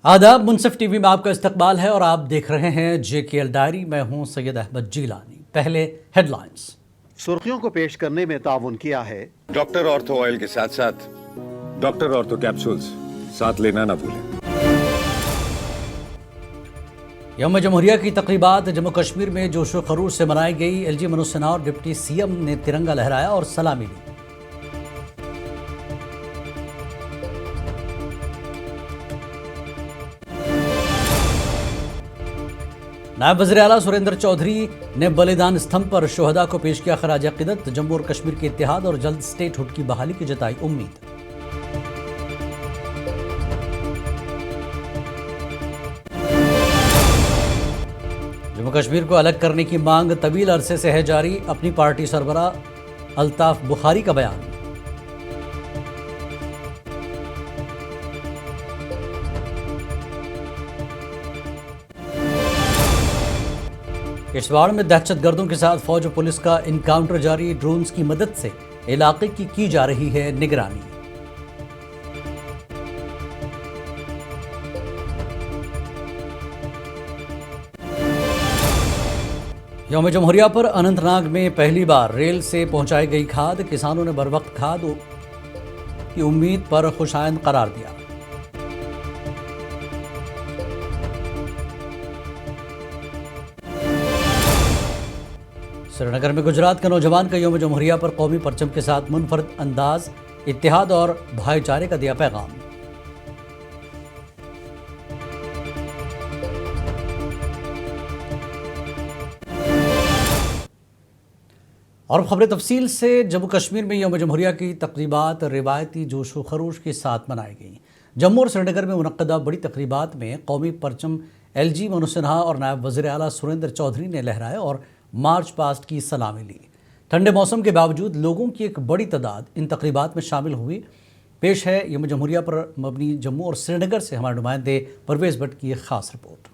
आदाब, मुनसिफ टीवी में आपका इस्तकबाल है और आप देख रहे हैं JKL डायरी। मैं हूं सैयद अहमद जीलानी। पहले हेडलाइंस। सुर्खियों को पेश करने में ताउन किया है डॉक्टर ऑर्थो ऑयल के साथ साथ डॉक्टर ऑर्थो कैप्सूल्स साथ लेना ना भूलें। यौम जमहूरिया की तकरीबात जम्मू कश्मीर में जोशो खरूश से मनाई गई। LG मनोज सिन्हा और डिप्टी CM ने तिरंगा लहराया और सलामी ली। नायब वज़ीर आला सुरेंद्र चौधरी ने बलिदान स्तंभ पर शोहदा को पेश किया खराज अक़ीदत। जम्मू और कश्मीर के इत्तेहाद और जल्द स्टेटहुड की बहाली की जताई उम्मीद। जम्मू कश्मीर को अलग करने की मांग तवील अरसे से है जारी। अपनी पार्टी सरबराह अल्ताफ बुखारी का बयान। किश्तवाड़ में दहशतगर्दों के साथ फौज और पुलिस का इनकाउंटर जारी। ड्रोन्स की मदद से इलाके की जा रही है निगरानी। यौम जमहूरिया पर अनंतनाग में पहली बार रेल से पहुंचाई गई खाद। किसानों ने बर वक्त खाद की उम्मीद पर खुशाइंद करार दिया। श्रीनगर में गुजरात के नौजवान का यौम जमहूरिया पर कौमी परचम के साथ मुनफरद अंदाज, इत्तेहाद और भाईचारे का दिया पैगाम। और खबरें तफसील से। जम्मू कश्मीर में यौम जमहूरिया की तकरीबात रिवायती जोशो खरोश के साथ मनाई गई। जम्मू और श्रीनगर में मुनक्कदा बड़ी तकरीबात में कौमी परचम LG मनोज सिन्हा और नायब वज़ीर आला सुरेंद्र चौधरी ने लहराए और मार्च पास्ट की सलामी ली। ठंडे मौसम के बावजूद लोगों की एक बड़ी तादाद इन तकरीबात में शामिल हुई। पेश है यौम जमहूरिया पर मबनी जम्मू और श्रीनगर से हमारे नुमाइंदे परवेज़ भट्ट की एक खास रिपोर्ट।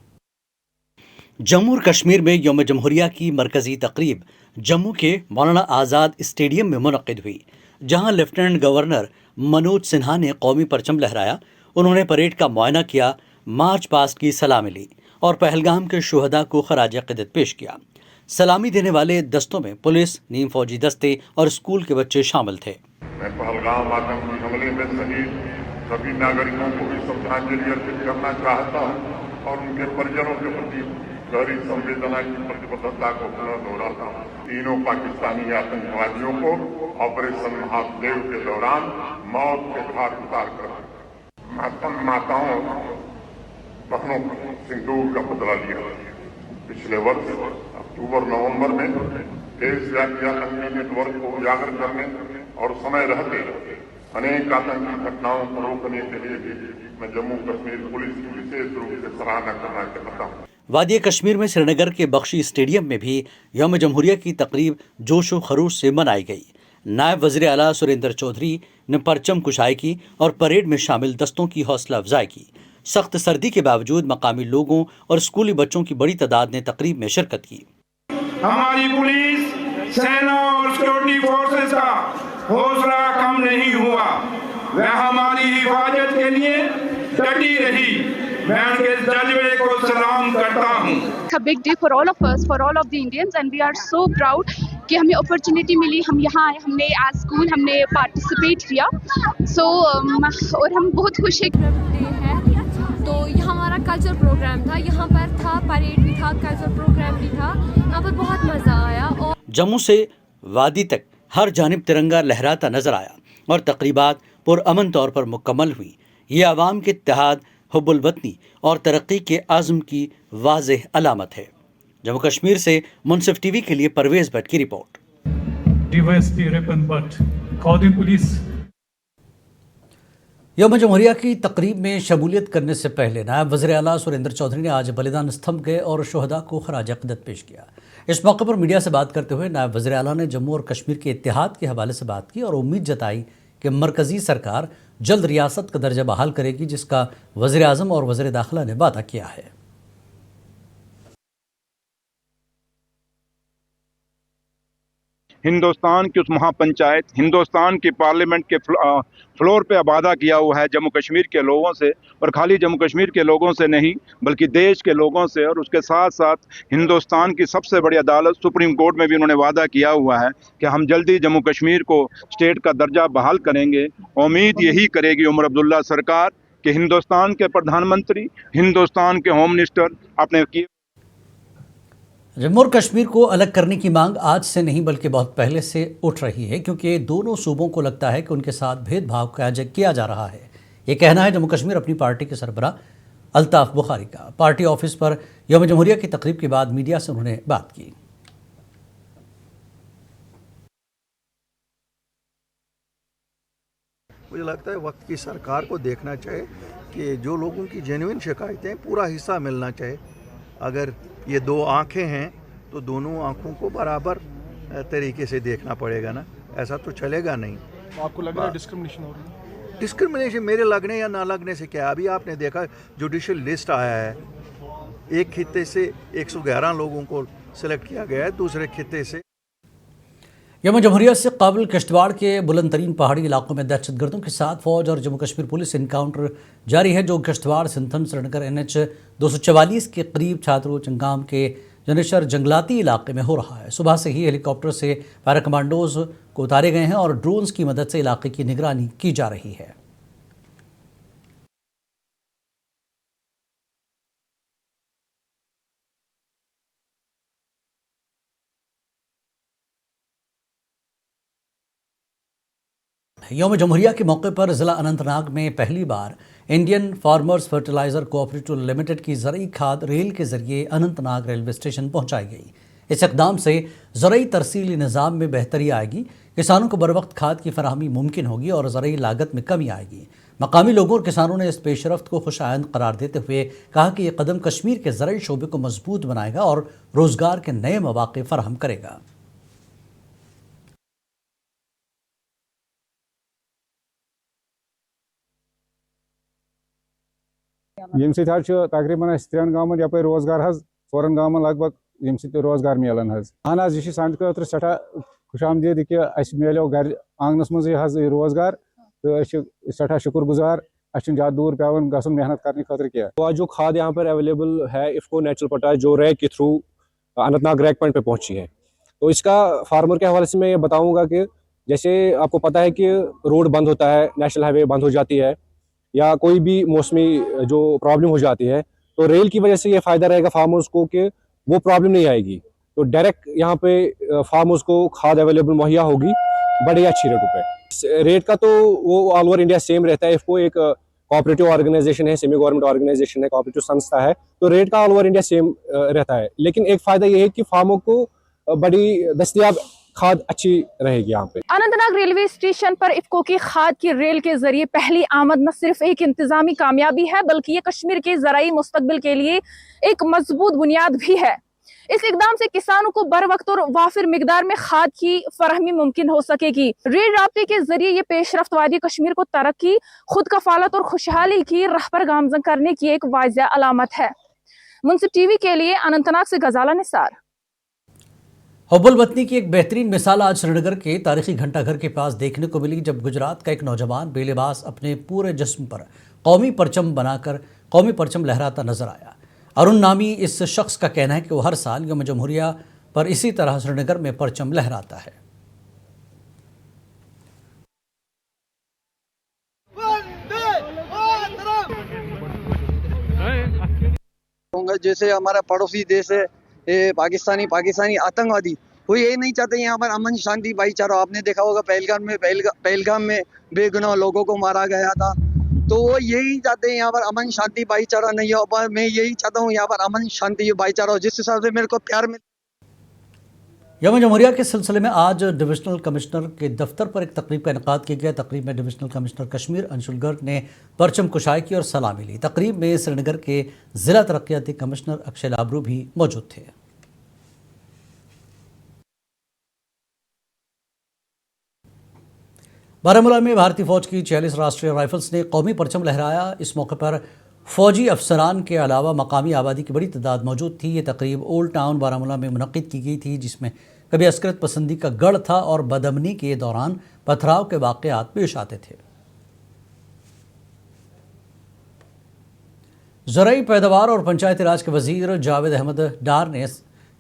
जम्मू और कश्मीर में यौम जमहूरिया की मरकजी तकरीब जम्मू के मौलाना आज़ाद स्टेडियम में मुनक्किद हुई, जहां लेफ्टिनेंट गवर्नर मनोज सिन्हा ने कौमी परचम लहराया। उन्होंने परेड का मुआयना किया, मार्च पास्ट की सलामी ली और पहलगाम के शुहदा को खराज अक़ीदत पेश किया। सलामी देने वाले दस्तों में पुलिस, नीम फौजी दस्ते और स्कूल के बच्चे शामिल थे। मैं पहलगाम आतंकी हमले में शहीद सभी नागरिकों को भी श्रद्धांजलि अर्पित करना चाहता हूँ और उनके परिजनों के प्रति गहरी संवेदना की प्रतिबद्धता को पुनः दोहराता हूँ। तीनों पाकिस्तानी आतंकवादियों को ऑपरेशन महादेव के दौरान मौत के घाट उतार कर माताओं बहनों पर सिंदूर का बदला लिया। पिछले वर्ष अक्टूबर-नवंबर में देशव्यापी आतंकी नेटवर्क को उजागर करने और समय रहते अनेक आतंकी घटनाओं को रोकने के लिए भी मैं जम्मू कश्मीर पुलिस की विशेष रूप से सराहना करना चाहता हूँ। वादी कश्मीर में श्रीनगर के बख्शी स्टेडियम में भी यौम जमहूरिया की तकरीब जोशो खरूश से मनाई गई। नायब वज़ीर आला सुरेंद्र चौधरी ने परचम कुशाई की और परेड में शामिल दस्तों की हौसला अफजाई की। सख्त सर्दी के बावजूद मकामी लोगों और स्कूली बच्चों की बड़ी तादाद ने तकरीब में शिरकत की। हमारी पुलिस, सेना और सिक्योरिटी फोर्सेस का हौसला कम नहीं हुआ। वह हमारी हिफाजत के लिए डटी रही। मैं उनके जज्बे को सलाम करता हूँ। It's a big day for all of us, for all of the Indians, and we are so proud कि हमें अपॉर्चुनिटी मिली। हम यहाँ आए, हमने आज स्कूल हमने पार्टिसिपेट किया। और हम बहुत खुश हैं। तो यहाँ हमारा कल्चर प्रोग्राम था, यहाँ पर था परेड भी था, कल्चर प्रोग्राम भी था। यहाँ पर बहुत मज़ा आया। और जम्मू से वादी तक हर जानिब तिरंगा लहराता नजर आया और तकरीबात पुरअमन तौर पर मुकम्मल हुई। ये आवाम के इत्तेहाद, हुब्बुल वतनी और तरक्की के आज़म की वाज़ेह अलामत है। जम्मू कश्मीर से मुनसिफ टीवी के लिए परवेज़ भट्ट की रिपोर्ट। यौम जमहूरिया की तकरीब में शमूलियत करने से पहले नायब वज़ीर आला सुरेंद्र चौधरी ने आज बलिदान स्तंभ गए और शोहदा को खराज अक़ीदत पेश किया। इस मौके पर मीडिया से बात करते हुए नायब वज़ीर आला ने जम्मू और कश्मीर के इत्तेहाद के हवाले से बात की और उम्मीद जताई कि मरकज़ी सरकार जल्द रियासत का दर्जा बहाल करेगी, जिसका वज़ीर आज़म और वज़ीर दाखिला ने वादा किया है। हिंदुस्तान की उस महापंचायत, हिंदुस्तान की पार्लियामेंट के फ्लोर पे वादा किया हुआ है जम्मू कश्मीर के लोगों से, और खाली जम्मू कश्मीर के लोगों से नहीं बल्कि देश के लोगों से, और उसके साथ साथ हिंदुस्तान की सबसे बड़ी अदालत सुप्रीम कोर्ट में भी उन्होंने वादा किया हुआ है कि हम जल्दी जम्मू कश्मीर को स्टेट का दर्जा बहाल करेंगे। उम्मीद यही करेगी उमर अब्दुल्ला सरकार कि हिंदुस्तान के प्रधानमंत्री, हिंदुस्तान के होम मिनिस्टर अपने किए। जम्मू और कश्मीर को अलग करने की मांग आज से नहीं बल्कि बहुत पहले से उठ रही है, क्योंकि दोनों सूबों को लगता है कि उनके साथ भेदभाव किया जा रहा है। ये कहना है जम्मू कश्मीर अपनी पार्टी के सरबराह अल्ताफ बुखारी का। पार्टी ऑफिस पर यौम जमहूरिया की तकरीब के बाद मीडिया से उन्होंने बात की। मुझे लगता है वक्त की सरकार को देखना चाहिए कि जो लोगों की जेन्युइन शिकायतें पूरा हिस्सा मिलना चाहिए। अगर ये दो आंखें हैं तो दोनों आंखों को बराबर तरीके से देखना पड़ेगा ना, ऐसा तो चलेगा नहीं। आपको लग रहा है डिस्क्रिमिनेशन हो रही है? डिस्क्रिमिनेशन मेरे लगने या ना लगने से क्या, अभी आपने देखा जुडिशल लिस्ट आया है, एक खित्ते से 111 लोगों को सिलेक्ट किया गया है, दूसरे खित्ते से। यौम जमहूरिया से काबिल किश्तवाड़ के बुलंद तरीन पहाड़ी इलाकों में दहशतगर्दों के साथ फौज और जम्मू कश्मीर पुलिस इनकाउंटर जारी है, जो किश्तवाड़ सिंथन श्रीनगर NH 244 के करीब छात्रों चंगाम के जनेश्वर जंगलाती इलाके में हो रहा है। सुबह से ही हेलीकॉप्टर से पैरा कमांडोज को उतारे गए हैं और ड्रोन्स की मदद से इलाके की निगरानी की जा रही है। यौम जमहूरिया के मौके पर ज़िला अनंतनाग में पहली बार Indian farmers fertiliser cooperative limited की ज़रई खाद रेल के ज़रिए अनंतनाग रेलवे स्टेशन पहुंचाई गई। इस इक़दाम से ज़रई तरसीली निज़ाम में बेहतरी आएगी, किसानों को बर वक्त खाद की फराहमी मुमकिन होगी और ज़रई लागत में कमी आएगी। मकामी लोगों और किसानों ने इस पेशरफ्त को खुशायंद करार देते हुए कहा कि यह कदम कश्मीर के ज़रई शोबे को मजबूत बनाएगा और रोज़गार के नए मौक़े फराहम करेगा। यम तकरीबन 3 गाँव यप रोजगार 4 गाँव लगभग यम रोजगार मिलान अहन यह सान खर सठा खुश आमदीद कि मिलो घर आंगनस मज रोजगार, तो सठा शुक्र गुजार। ज़्यादा दूर पेवन गसन मेहनत करने खतर क्या। जो खाद यहाँ पर अवेलेबल है इफ्को नेचुरल पोटाश जो रैक के थ्रू अनंतनाग रैक पॉइंट पे पहुंची है, तो इसका फार्मर के हवाले से मैं ये बताऊंगा कि जैसे आपको पता है कि रोड बंद होता है, नेशनल हाईवे बंद हो जाती है या कोई भी मौसमी जो प्रॉब्लम हो जाती है, तो रेल की वजह से ये फ़ायदा रहेगा फार्मर्स को कि वो प्रॉब्लम नहीं आएगी। तो डायरेक्ट यहाँ पे फार्मर्स को खाद अवेलेबल मुहैया होगी बड़े अच्छी रेटों पे। रेट का तो वो ऑल ओवर इंडिया सेम रहता है। इफ़को एक कोऑपरेटिव ऑर्गेनाइजेशन है, सेमी गवर्नमेंट ऑर्गेनाइजेशन है, कोऑपरेटिव संस्था है, तो रेट का ऑल ओवर इंडिया सेम रहता है। लेकिन एक फ़ायदा ये है कि फार्मर को बड़ी दस्तयाब खाद अच्छी रहेगी यहाँ पे। अनंतनाग रेलवे स्टेशन पर इफ्को की खाद की रेल के जरिए पहली आमद न सिर्फ एक इंतजामी कामयाबी है बल्कि ये कश्मीर के ज़राई मुस्तकबिल के लिए एक मजबूत बुनियाद भी है। इस इकदाम से किसानों को बर वक्त और वाफिर मिकदार में खाद की फराहमी मुमकिन हो सकेगी। रेल राब्ते के जरिए ये पेशरफ्त वादी कश्मीर को तरक्की, खुद कफालत और खुशहाली की राह पर गामजन करने की एक वाज़ेह अलामत है। मुंसिफ टीवी के लिए अनंतनाग से गजाला निसार। हुब्बुल वतनी की एक बेहतरीन मिसाल आज श्रीनगर के तारीखी घंटाघर के पास देखने को मिली, जब गुजरात का एक नौजवान बेलिबास अपने पूरे जिस्म पर कौमी परचम बनाकर कौमी परचम लहराता नजर आया। अरुण नामी इस शख्स का कहना है कि वो हर साल यौम जमहूरिया पर इसी तरह श्रीनगर में परचम लहराता है। जैसे हमारा पड़ोसी देश है पाकिस्तानी आतंकवादी, वो ये नहीं चाहते यहाँ पर अमन शांति भाईचारा। आपने देखा होगा पहलगाम में बेगुनाह लोगों को मारा गया था, तो वो यही चाहते हैं यहाँ पर अमन शांति भाईचारा नहीं हो। पर मैं यही चाहता हूँ यहाँ पर अमन शांति भाईचारा हो, जिस हिसाब से मेरे को प्यार मिल। यौम जमहूरिया के सिलसिले में आज डिविजनल कमिश्नर के दफ्तर पर एक तकरीब का इनेकाद किया गया। तकरीब में डिविजनल कमिश्नर कश्मीर अंशुल गर्ग ने परचम कुशाई की और सलामी ली। तकरीब में श्रीनगर के जिला तरक्याती कमिश्नर अक्षय लाबरू भी मौजूद थे। बारामूला में भारतीय फौज की 46 राष्ट्रीय राइफल्स ने कौमी परचम लहराया। इस मौके पर फौजी अफसरान के अलावा मकामी आबादी की बड़ी तादाद मौजूद थी। ये तकरीब ओल्ड टाउन बारामूला में मुनक्किद की गई थी, जिसमें कभी अस्करत पसंदी का गढ़ था और बदअमनी के दौरान पथराव के वाक़यात पेश आते थे। ज़राई पैदावार और पंचायती राज के वजीर जावेद अहमद डार ने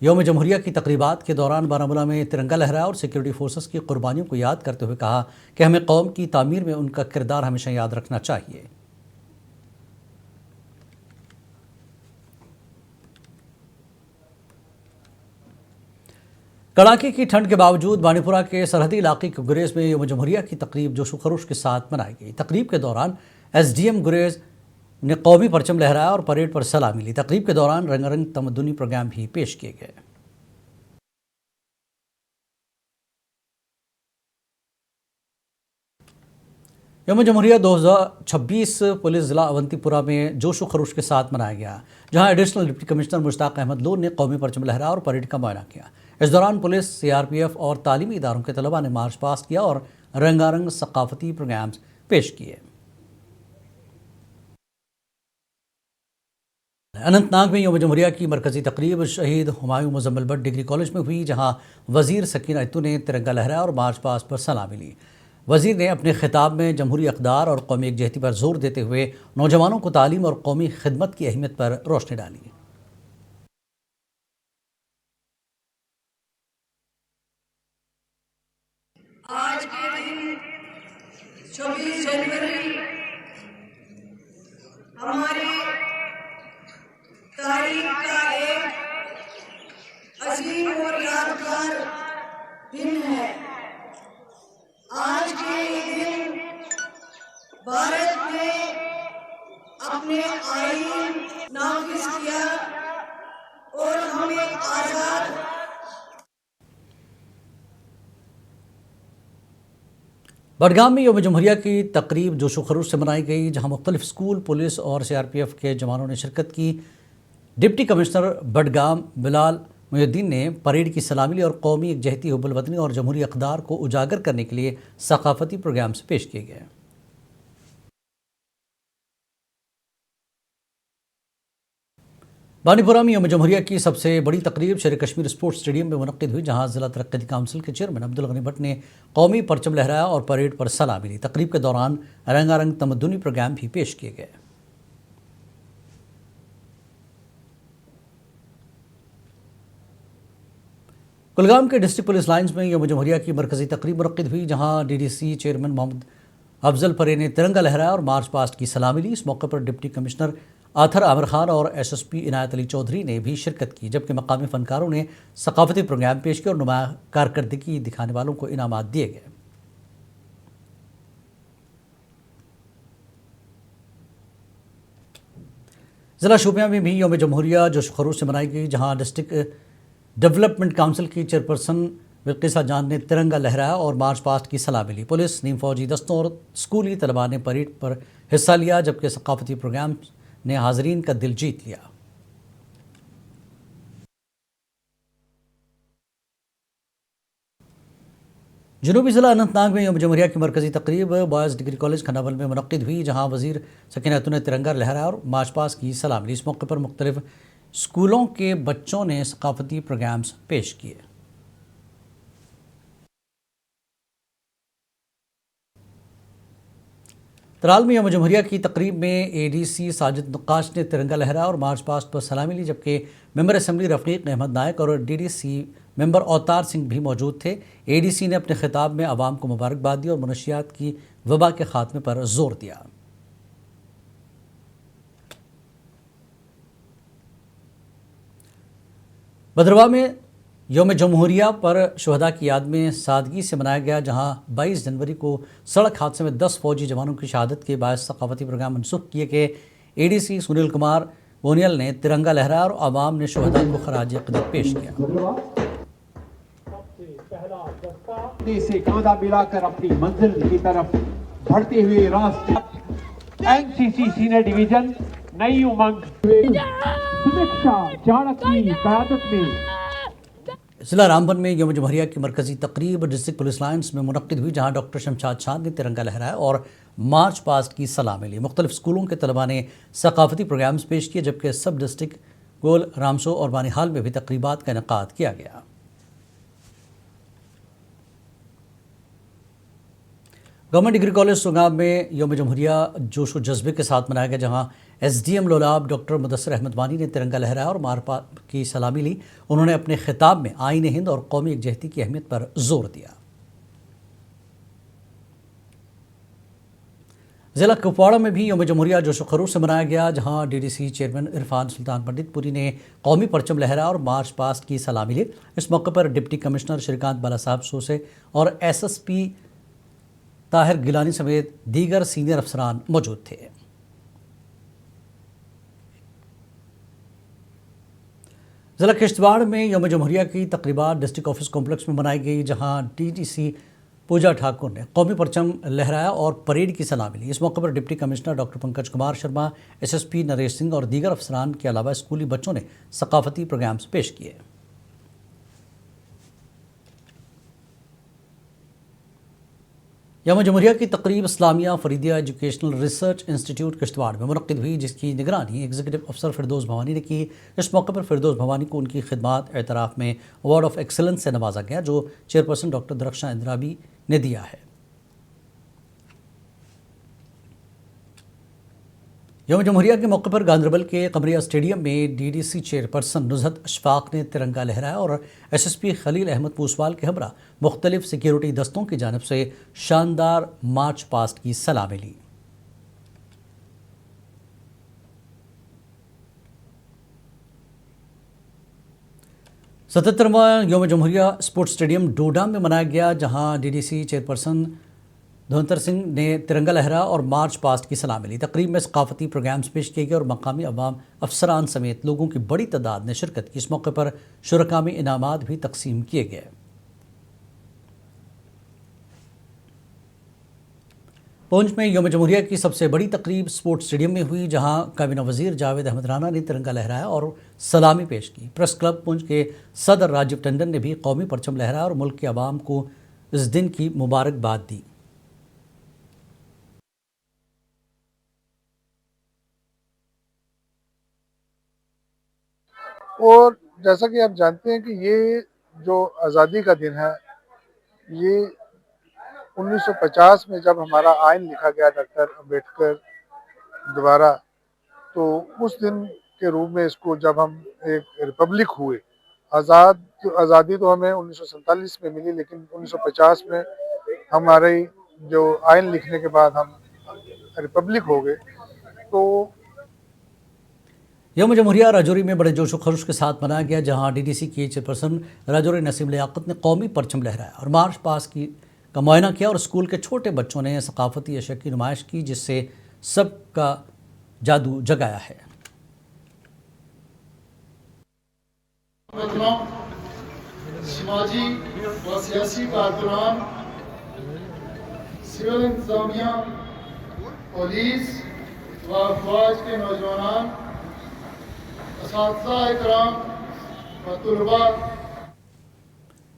यौम जमहूरिया की तकरीबात के दौरान बारामूला में तिरंगा लहराया और सिक्योरिटी फोर्सेस की कुर्बानियों को याद करते हुए कहा कि हमें कौम की तामीर में उनका किरदार हमेशा याद रखना चाहिए। कड़ाके की ठंड के बावजूद बानीपुरा के सरहदी इलाके के गुरेज में यौम जमहूरिया की तकरीब जोश खरोश के साथ मनाई गई। तकरीब के दौरान SDM गुरेज ने कौमी परचम लहराया और परेड पर सलामी ली। तकरीब के दौरान रंगारंग तमद्दुनी प्रोग्राम भी पेश किए गए। यौम जमहूरिया 2026 पुलिस जिला अवंतीपुरा में जोश खरोश के साथ मनाया गया, जहां additional deputy commissioner Mushtaq Ahmad Lone ने कौमी परचम लहराया और परेड का मुआयना किया। इस दौरान पुलिस, CRPF और तालीमी इदारों के तलबा ने मार्च पास्ट किया और रंगारंग सकाफती प्रोग्राम्स पेश किए। अनंतनाग में यौम जमहूरिया की मरकजी तकरीब शहीद हुमायूं मुजम्मिल भट्ट डिग्री कॉलेज में हुई, जहां वजीर सकीना इत्तू ने तिरंगा लहराया और मार्च पास्ट पर सलामी ली। वजीर ने अपने खिताब में जमहूरी अक़दार और कौमी एकजहती पर जोर देते हुए नौजवानों को तालीम और कौमी खिदमत की अहमियत पर रोशनी डाली। आज के दिन 26 जनवरी हमारी तारीख का एक अजीम और यादगार दिन है। आज के दिन भारत ने अपने आईन नाफिज किया और हम एक आजाद बडगाम में यौम जमहूरिया की तकरीब जोशो खरोश से मनाई गई, जहां मुख्तलिफ स्कूल, पुलिस और CRPF के जवानों ने शिरकत की। डिप्टी कमिश्नर बडगाम बिलाल मुहिउद्दीन ने परेड की सलामी ली और कौमी एकजहती, हुब्बुल वतनी और जमहूरी अक़दार को उजागर करने के लिए सकाफती प्रोग्राम्स पेश किए गए। बानीपुरा में यौम जमहूरिया की सबसे बड़ी तकरीब शेर कश्मीर स्पोर्ट्स स्टेडियम में मुनक्किद हुई, जहां जिला तरक्की काउंसिल के चेयरमैन अब्दुल गनी भट्ट ने कौमी परचम लहराया और परेड पर सलामी ली। तकरीब के दौरान रंगारंग तमद्दुनी प्रोग्राम भी पेश किए गए। कुलगाम के डिस्ट्रिक्ट पुलिस लाइन्स में यौम जमहूरिया की मरकजी तकरीब मुनक्किद हुई, जहां DDC चेयरमैन मोहम्मद अफजल परे ने तिरंगा लहराया और मार्च पास्ट की सलामी ली। इस मौके पर डिप्टी कमिश्नर आथर आमिर खान और SSP इनायत अली चौधरी ने भी शिरकत की, जबकि मकामी फनकारों ने सकाफती प्रोग्राम पेश किए और नुमाया कारकर्दगी दिखाने वालों को इनामात दिए गए। जिला शोपियां में भी यौम जमहूरिया जोश खरोश से मनाई गई, जहां डिस्ट्रिक्ट डेवलपमेंट काउंसिल की चेयरपर्सन बिल्किसा जान ने तिरंगा लहराया और मार्च पास्ट की सलामी ली। पुलिस, नीम फौजी दस्तों और स्कूली तलबा ने परेड पर हिस्सा लिया, जबकि सकाफती प्रोग्राम ने हाजरीन का दिल जीत लिया। जनूबी ज़िला अनंतनाग में यौम जमहूरिया की मरकजी तकरीब बॉयज़ डिग्री कॉलेज खंडावल में मुनक्किद हुई, जहां वजीर सकीना इत्तू ने तिरंगा लहराया और मार्च पास्ट की सलामी ली। इस मौके पर मुख्तलिफ स्कूलों के बच्चों ने सकाफती प्रोग्राम्स पेश किए। तराल में यौम जमहूरिया की तकरीब में ADC साजिद नक्काश ने तिरंगा लहराया और मार्च पास्ट पर सलामी ली, जबकि मेंबर असम्बली रफ़ीक अहमद नायक और DDC मेंबर अवतार सिंह भी मौजूद थे। ADC ने अपने खिताब में आवाम को मुबारकबाद दी और मनशियात की वबा के खात्मे पर जोर दिया। भद्रवाह में यौम जमहूरिया पर शुहदा की याद में सादगी से मनाया गया, जहां 22 जनवरी को सड़क हादसे में 10 फौजी जवानों की शहादत के बायस सकाफती प्रोग्राम मनसूख किए गए। ADC सुनील कुमार बोनियल ने तिरंगा लहराया और आवाम ने शुहदा को खराज अक़ीदत पेश किया। से कांधा मिलाकर अपनी मंजिल की तरफ बढ़ते हुए राष्ट्र NCC सीनियर डिवीजन नई उमंग सुरक्षा चाणक की क़यादत में जिला रामबन में यौम जमहूरिया की मरकजी तकरीब डिस्ट्रिक्ट पुलिस लाइन्स में मुनक्किद हुई, जहां डॉक्टर शमशाद चांद ने तिरंगा लहराया और मार्च पास्ट की सलामी ली। मुख्तलिफ स्कूलों के तलबा ने सकाफती प्रोग्राम्स पेश किए, जबकि सब डिस्ट्रिक्ट गोल रामसो और बानीहाल में भी तकरीबात का इनेकाद किया गया। गवर्नमेंट डिग्री कॉलेज सुगाम में यौम जमहूरिया जोश व जज्बे के साथ मनाया गया, जहां एसडीएम लोलाब डॉक्टर मुदस्सिर अहमद वानी ने तिरंगा लहराया और मारपा की सलामी ली। उन्होंने अपने खिताब में आईन हिंद और कौमी यकजहती की अहमियत पर जोर दिया। जिला कुपवाड़ा में भी यौम जमहूरिया जोश खरूश से मनाया गया, जहां डीडीसी चेयरमैन इरफान सुल्तान पंडितपुरी ने कौमी परचम लहराया और मार्च पास्ट की सलामी ली। इस मौके पर डिप्टी कमिश्नर श्रीकांत बाला साहब सोसे और एसएसपी ताहिर गिलानी समेत दीगर सीनियर अफसरान मौजूद थे। जिला किश्तवाड़ में यौम जमहूरिया की तकरीबात डिस्ट्रिक्ट ऑफिस कॉम्प्लेक्स में मनाई गई, जहां डीडीसी पूजा ठाकुर ने कौमी परचम लहराया और परेड की सलामी ली। इस मौके पर deputy commissioner doctor Pankaj Kumar Sharma, SSP Naresh Singh और दीगर अफसरान के अलावा स्कूली बच्चों ने सकाफती प्रोग्राम्स पेश किए। यौम जमहूरिया की तकरीब Islamia Faridia educational research institute Kishtwar में मुनक्किद हुई, जिसकी निगरानी एग्जीक्यूटिव अफसर फिरदौस भवानी ने की। इस मौके पर फिरदौस भवानी को उनकी खिदमात एतराफ़ में अवार्ड ऑफ एक्सीलेंस से नवाजा गया, जो चेयरपर्सन डॉक्टर दरख्शां इंदिराबी ने दिया है। यौम जमहूरिया के मौके पर गांधरबल के कमरिया स्टेडियम में डीडीसी चेयरपर्सन नुज़हत अशफाक ने तिरंगा लहराया और एसएसपी खलील अहमद पूसवाल के हमरा मुख्तलिफ सिक्योरिटी दस्तों की जानिब से शानदार मार्च पास्ट की सलामी ली। सतहत्तरवां यौम जमहूरिया स्पोर्ट्स स्टेडियम डोडा में मनाया गया, जहां डीडीसी चेयरपर्सन धोंतर सिंह ने तिरंगा लहरा और मार्च पास्ट की सलामी ली। तकरीब में सकाफती प्रोग्राम्स पेश किए गए और मकामी अवाम, अफसरान समेत लोगों की बड़ी तादाद ने शिरकत की। इस मौके पर शुरका में इनामात भी तकसीम किए गए। पुंछ में यौम जमहूरिया की सबसे बड़ी तकरीब स्पोर्ट्स स्टेडियम में हुई, जहां काबीना वजीर जावेद अहमद राना ने तिरंगा लहराया और सलामी पेश की। प्रेस क्लब पुंछ के सदर राजीव टंडन ने भी कौमी परचम लहराया और मुल्क के अवाम को इस दिन की मुबारकबाद दी। और जैसा कि आप जानते हैं कि ये जो आज़ादी का दिन है, ये 1950 में जब हमारा आइन लिखा गया डॉक्टर अम्बेडकर द्वारा, तो उस दिन के रूप में इसको जब हम एक रिपब्लिक हुए, आज़ादी तो हमें 1947 में मिली, लेकिन 1950 में हमारे जो आइन लिखने के बाद हम रिपब्लिक हो गए। तो यौम जमहूरिया राजौरी में बड़े जोश व खरोश के साथ मनाया गया, जहां डीडीसी की चेयरपर्सन राजौरी नसीम लियाकत ने कौमी परचम लहराया और मार्च पास्ट का मुआयना किया और स्कूल के छोटे बच्चों ने सकाफती अशया की नुमाइश की, जिससे सबका जादू जगाया है। समाजी व सियासी कारकुनान, सिविल इंतजामिया, पुलिस व फौज के नौजवान,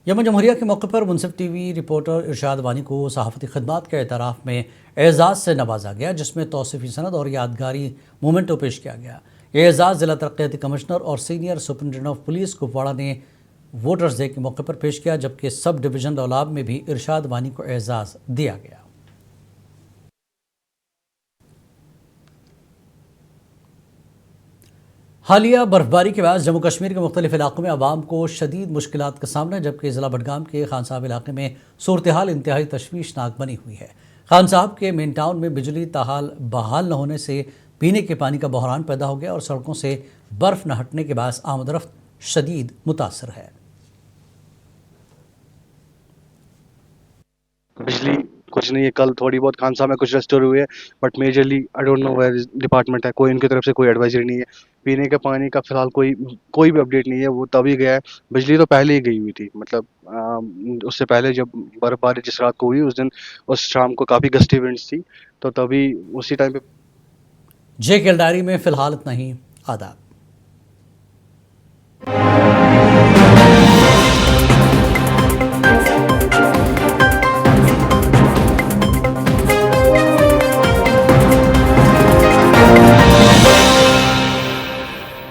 यौम जमहूरिया के मौके पर मुनसिफ टीवी रिपोर्टर इरशाद वानी को सहाफ़ती खिदमात के एतराफ़ में एजाज़ से नवाजा गया, जिसमें तौसीफ़ी सनद और यादगारी मोमेंटो पेश किया गया। ये एजाज़ ज़िला तरक्याती कमिश्नर और senior superintendent of police Kupwara ने वोटर्स डे के मौके पर पेश किया, जबकि सब डिवीज़न लौलाब में भी इरशाद वानी को एजाज़ दिया गया। हालिया बर्फबारी के बाद जम्मू कश्मीर के मुख्तलिफ इलाकों में आवाम को शदीद मुश्किलात का सामना है, जबकि ज़िला बडगाम के खान साहब इलाके में सूरत हाल इंतहाई तशवीशनाक बनी हुई है। खान साहब के मेन टाउन में बिजली ताहाल बहाल न होने से पीने के पानी का बहरान पैदा हो गया और सड़कों से बर्फ़ न हटने के बाद आमदरफ्त शदीद मुतासर है। बिजली कुछ नहीं है, कल थोड़ी बहुत खान साहब में कुछ रेस्टोर हुए हैं, but majorly I don't know where department है, कोई इनकी तरफ से कोई एडवाइजरी नहीं है। पीने के पानी का फिलहाल कोई भी अपडेट नहीं है, वो तभी गया है। बिजली तो पहले ही गई हुई थी, मतलब उससे पहले जब बर्फबारी जिस रात को हुई उस शाम को काफ़ी गस्टी विंड्स थी, तो तभी उसी टाइम पे। जे के डायरी में फ़िलहाल इतना ही। आदाब।